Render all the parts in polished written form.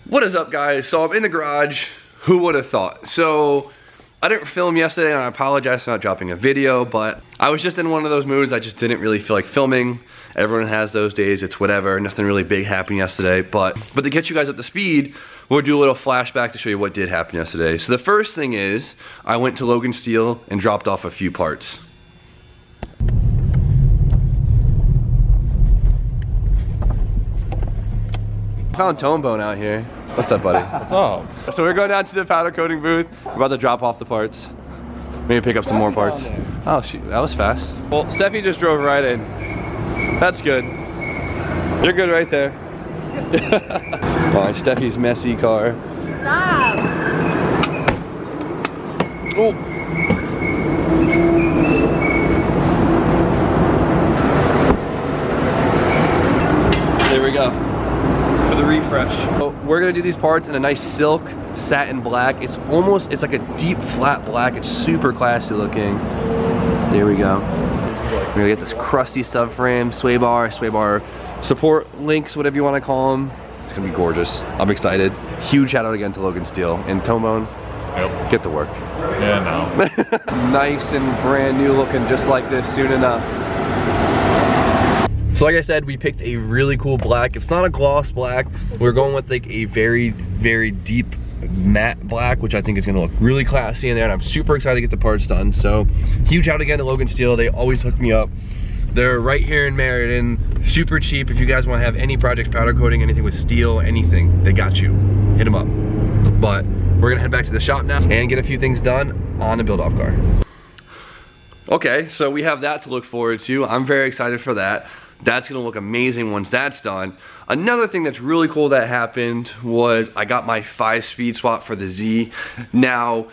What is up, guys? So I'm in the garage. Who would have thought? So I didn't film yesterday, and I apologize for not dropping a video, but I was just in one of those moods. I just didn't really feel like filming. Everyone has those days, it's whatever. Nothing really big happened yesterday, but to get you guys up to speed, we'll do a little flashback to show you what did happen yesterday. So the first thing is, I went to Logan Steel and dropped off a few parts. Found Tombone out here. What's up, buddy? What's up? So we're going down to the powder coating booth. We're about to drop off the parts. Maybe pick up some more parts. Oh shoot, that was fast. Well, Steffi just drove right in. That's good. You're good right there. Oh, Steffi's messy car. Stop. Oh. There we go. For the refresh. So we're gonna do these parts in a nice silk satin black. It's like a deep flat black. It's super classy looking. There we go. We're gonna get this crusty subframe, sway bar support links, whatever you want to call them. It's gonna be gorgeous. I'm excited. Huge shout out again to Logan Steel and Tombone. Yep. Get to work. Yeah, no. Nice and brand new looking, just like this soon enough. So like I said, we picked a really cool black. It's not a gloss black. We're going with like a very, very deep matte black, which I think is gonna look really classy in there, and I'm super excited to get the parts done. So huge shout out again to Logan Steel. They always hook me up. They're right here in Meriden, super cheap. If you guys want to have any projects, powder coating, anything with steel, anything, they got you. Hit them up. But we're gonna head back to the shop now and get a few things done on the build-off car. Okay, so we have that to look forward to. I'm very excited for that. That's gonna look amazing once that's done. Another thing that's really cool that happened was I got my 5-speed swap for the Z. Now,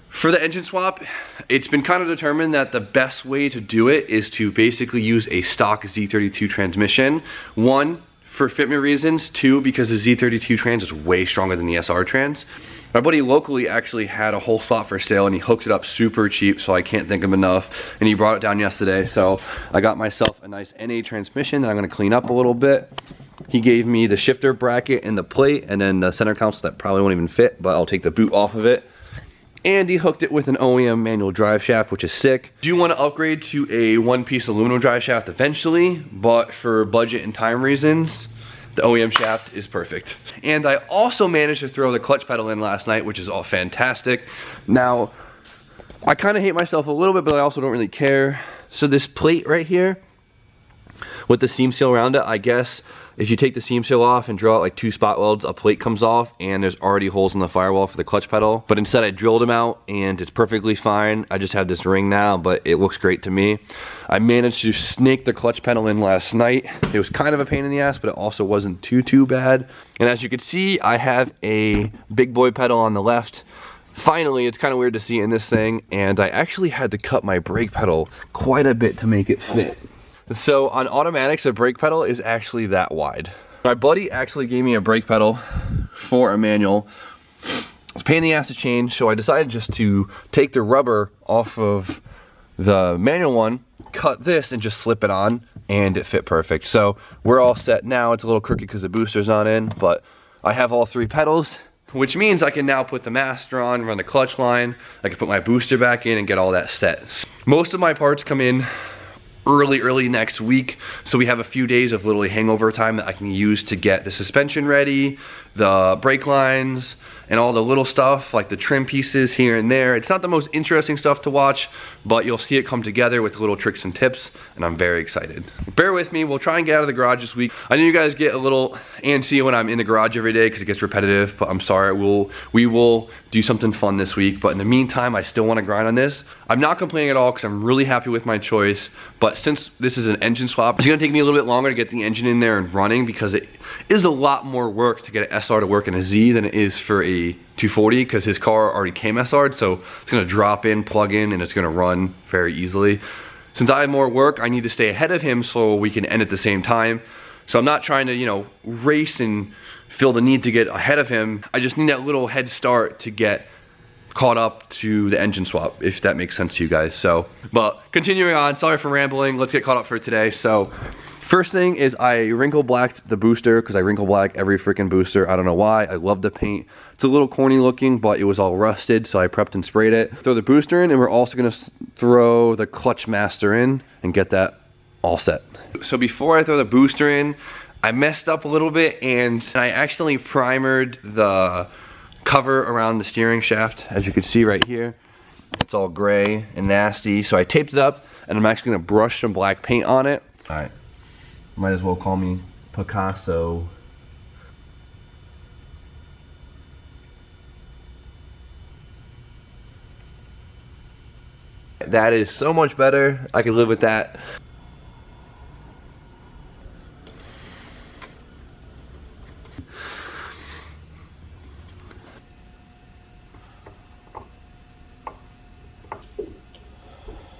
for the engine swap, it's been kind of determined that the best way to do it is to basically use a stock Z32 transmission. One, for fitment reasons. Two, because the Z32 trans is way stronger than the SR trans. My buddy locally actually had a whole swap for sale, and he hooked it up super cheap, so I can't thank him enough. And he brought it down yesterday, so I got myself a nice NA transmission that I'm gonna clean up a little bit. He gave me the shifter bracket and the plate, and then the center console that probably won't even fit, but I'll take the boot off of it. And he hooked it with an OEM manual drive shaft, which is sick. Do want to upgrade to a one-piece aluminum drive shaft eventually, but for budget and time reasons, the OEM shaft is perfect. And I also managed to throw the clutch pedal in last night, which is all fantastic. Now, I kind of hate myself a little bit, but I also don't really care. So this plate right here, with the seam seal around it, I guess if you take the seam seal off and draw out like 2 spot welds, a plate comes off and there's already holes in the firewall for the clutch pedal. But instead I drilled them out and it's perfectly fine. I just have this ring now, but it looks great to me. I managed to snake the clutch pedal in last night. It was kind of a pain in the ass, but it also wasn't too bad. And as you can see, I have a big boy pedal on the left. Finally, it's kind of weird to see in this thing, and I actually had to cut my brake pedal quite a bit to make it fit. So on automatics, the brake pedal is actually that wide. My buddy actually gave me a brake pedal for a manual. It's a pain in the ass to change, so I decided just to take the rubber off of the manual one, cut this, and just slip it on, and it fit perfect. So we're all set now. It's a little crooked because the booster's not in, but I have all 3 pedals, which means I can now put the master on, run the clutch line, I can put my booster back in and get all that set. Most of my parts come in early next week, so we have a few days of literally hangover time that I can use to get the suspension ready, the brake lines, and all the little stuff like the trim pieces here and there. It's not the most interesting stuff to watch, but you'll see it come together with little tricks and tips, and I'm very excited. Bear with me, we'll try and get out of the garage this week. I know you guys get a little antsy when I'm in the garage every day because it gets repetitive, but I'm sorry, we will do something fun this week. But in the meantime, I still want to grind on this. I'm not complaining at all because I'm really happy with my choice, but since this is an engine swap, it's gonna take me a little bit longer to get the engine in there and running because it is a lot more work to get an SR to work in a Z than it is for a 240, because his car already came SR'd, so it's gonna drop in, plug in, and it's gonna run very easily. Since I have more work, I need to stay ahead of him so we can end at the same time. So I'm not trying to, you know, race and feel the need to get ahead of him. I just need that little head start to get caught up to the engine swap, if that makes sense to you guys. So, but continuing on, sorry for rambling, let's get caught up for today. So First thing is I wrinkle blacked the booster because I wrinkle black every freaking booster. I don't know why. I love the paint. It's a little corny looking, but it was all rusted, so I prepped and sprayed it. Throw the booster in, and we're also gonna throw the clutch master in and get that all set. So before I throw the booster in, I messed up a little bit and I accidentally primered the cover around the steering shaft. As you can see right here, it's all gray and nasty. So I taped it up and I'm actually gonna brush some black paint on it. All right. Might as well call me Picasso. That is so much better. I could live with that.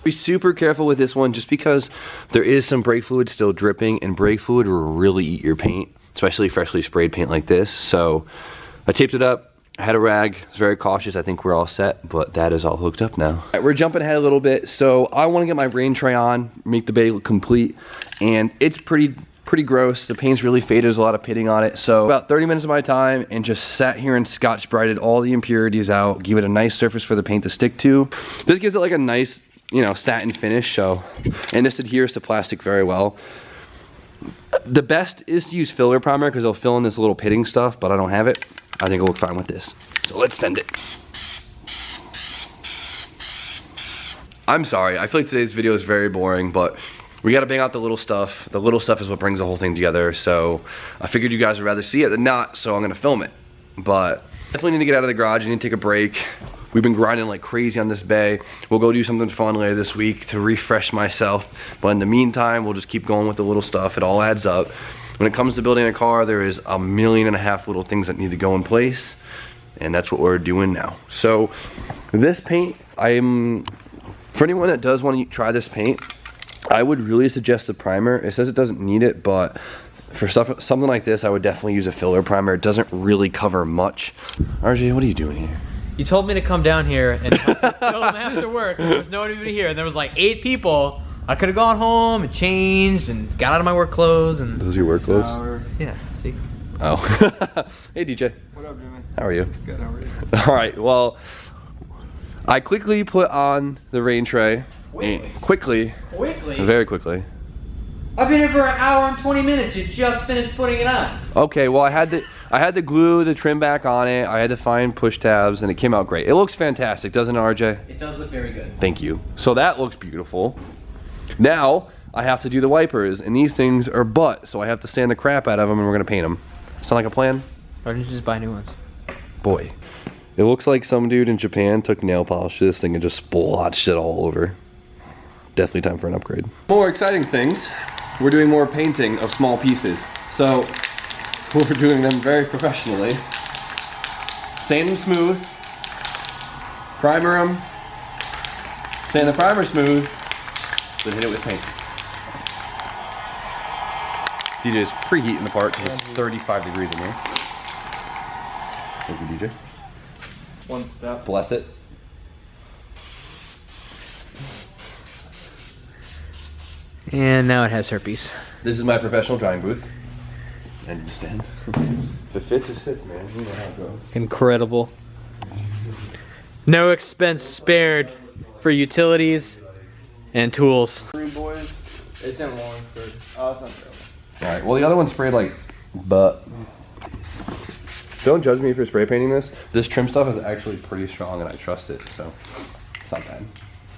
Be super careful with this one just because there is some brake fluid still dripping, and brake fluid will really eat your paint, especially freshly sprayed paint like this. So I taped it up, I had a rag, I was very cautious. I think we're all set, but that is all hooked up now. All right, we're jumping ahead a little bit. So I want to get my rain tray on, make the bay look complete, and it's pretty gross. The paint's really faded, there's a lot of pitting on it. So about 30 minutes of my time and just sat here and Scotch Brighted all the impurities out, give it a nice surface for the paint to stick to. This gives it like a nice, you know, satin finish. So, and this adheres to plastic very well. The best is to use filler primer because it'll fill in this little pitting stuff, but I don't have it. I think it'll look fine with this. So let's send it. I'm sorry, I feel like today's video is very boring, but we gotta bang out the little stuff. The little stuff is what brings the whole thing together. So I figured you guys would rather see it than not, so I'm gonna film it. But definitely need to get out of the garage, I need to take a break. We've been grinding like crazy on this bay. We'll go do something fun later this week to refresh myself. But in the meantime, we'll just keep going with the little stuff. It all adds up. When it comes to building a car, there is 1.5 million little things that need to go in place. And that's what we're doing now. So this paint, for anyone that does want to try this paint, I would really suggest the primer. It says it doesn't need it, but for something like this, I would definitely use a filler primer. It doesn't really cover much. RJ, what are you doing here? You told me to come down here and film after work. There was nobody here, and there was like 8 people. I could have gone home and changed and got out of my work clothes and. Those are your work clothes? Yeah. See. Oh. Hey DJ. What up, Jimmy? How are you? Good. How are you? All right. Well, I quickly put on the rain tray. Quickly. Very quickly. I've been here for 1 hour and 20 minutes. You just finished putting it on. Okay. Well, I had to glue the trim back on it. I had to find push tabs, and it came out great. It looks fantastic, doesn't it, RJ? It does look very good. Thank you. So that looks beautiful. Now I have to do the wipers, and these things are butt, so I have to sand the crap out of them, and we're gonna paint them. Sound like a plan? Why don't you just buy new ones? Boy, it looks like some dude in Japan took nail polish to this thing and just splotched it all over. Definitely time for an upgrade. More exciting things. We're doing more painting of small pieces. So we're doing them very professionally. Sand them smooth, primer them, sand the primer smooth, then hit it with paint. DJ is preheating the part because it's 35 degrees in here. Thank you, DJ. One step. Bless it. And now it has herpes. This is my professional drying booth. And stand. If it fits, it fits, man. You know how it goes. Incredible. No expense spared for utilities and tools. Boys, it's in Wallingford. Oh, it's not terrible. Alright, well the other one sprayed like butt. Don't judge me for spray painting this. This trim stuff is actually pretty strong and I trust it, so it's not bad.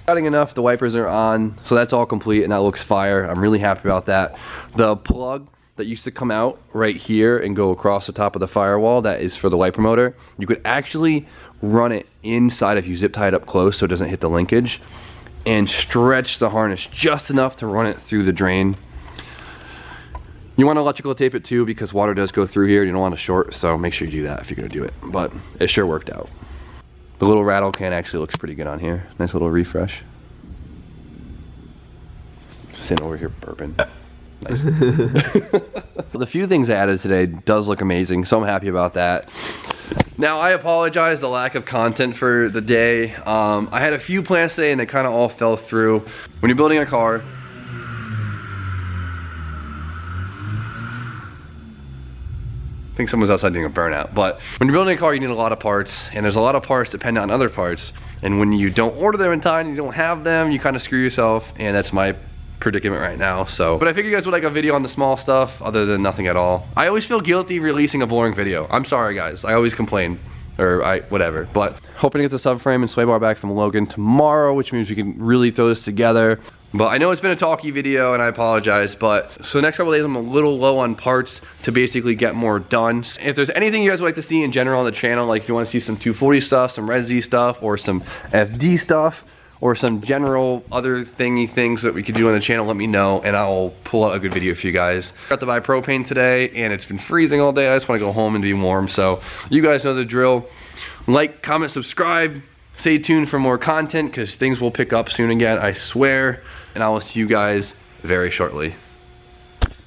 Cutting enough, the wipers are on, so that's all complete and that looks fire. I'm really happy about that. The plug that used to come out right here and go across the top of the firewall, that is for the wiper motor. You could actually run it inside if you zip tie it up close so it doesn't hit the linkage, and stretch the harness just enough to run it through the drain. You want to electrical tape it too because water does go through here. You don't want to short, so make sure you do that if you're going to do it. But it sure worked out. The little rattle can actually looks pretty good on here. Nice little refresh. Sitting over here burping. Nice. The few things I added today does look amazing, so I'm happy about that. Now I apologize the lack of content for the day. I had a few plans today and they kind of all fell through. When you're building a car, think someone's outside doing a burnout. But when you're building a car, you need a lot of parts, and there's a lot of parts dependent on other parts. And when you don't order them in time, you don't have them, you kind of screw yourself, and that's my predicament right now. So, but I figured you guys would like a video on the small stuff other than nothing at all. I always feel guilty releasing a boring video. I'm sorry guys, I always complain, or whatever. But hoping to get the subframe and sway bar back from Logan tomorrow, which means we can really throw this together. But I know it's been a talky video and I apologize, but so the next couple days I'm a little low on parts to basically get more done. If there's anything you guys would like to see in general on the channel, like if you want to see some 240 stuff, some Resi stuff, or some FD stuff, or some general other things that we could do on the channel, let me know and I'll pull out a good video for you guys. Got to buy propane today and it's been freezing all day. I just want to go home and be warm. So you guys know the drill. Like, comment, subscribe. Stay tuned for more content because things will pick up soon again, I swear. And I will see you guys very shortly.